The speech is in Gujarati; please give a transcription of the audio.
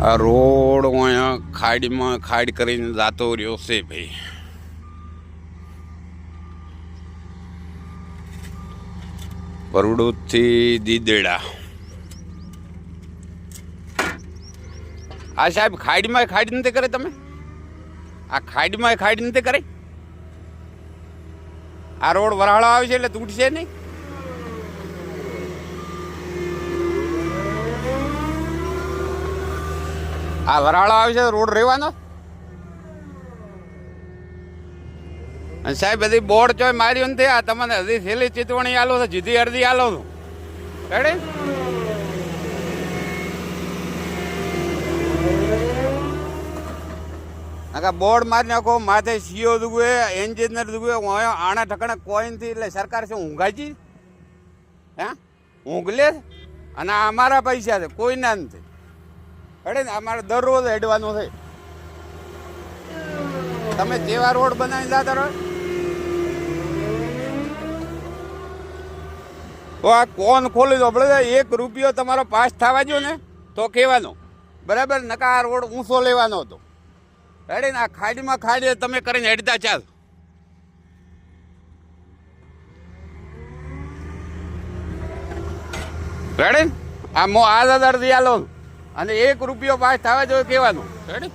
આ રોડ અહીંયા ખાડીમાં ખાડ કરીને જાતો રહ્યો છે ભાઈ. ભરૂડથી દીદેડા. આ સાહેબ ખાડીમાં ખાડી નથી કરે તમે? આ ખાડીમાં ખાડી નથી કરે? આ રોડ વરાળો આવે છે એટલે તૂટશે નહીં? આ વરાળો આવે છે રોડ રહેવાનો? અને સાહેબ બધી બોર્ડ ચોય માર્યું નથી. આ તમને હજી છેલ્લી ચેતવણી આલો છો, જીધી અડધી આલો છું. રેડી? બોર્ડ મારી નાખો, માથે સીઓ દુગવે, એન્જિનિયર દુગવે, આણા ઠકાણે કોઈ નથી. એટલે સરકાર શું ઊંઘાજી? હે ઊંઘ લે? અને અમારા પૈસા છે, કોઈના નથી. અડે ને અમારે દરરોજ હેડવાનો છે. તમે જેવા રોડ બનાવી જતા રહો. તો આ કોણ ખોલી દો? બરાબર, 1 રૂપિયો તમારો પાસ થવા જો ને તો કહેવાનો, બરાબર? નકા આ રોડ ઊંચો લેવાનો હતો. રેડી ને? આ ખાડીમાં ખાડી તમે કરીને હેડતા ચાલ. રેડી? આ દાદા આલો અને 1 રૂપિયો પાસ થવા જોઈએ કહેવાનું. રેડી?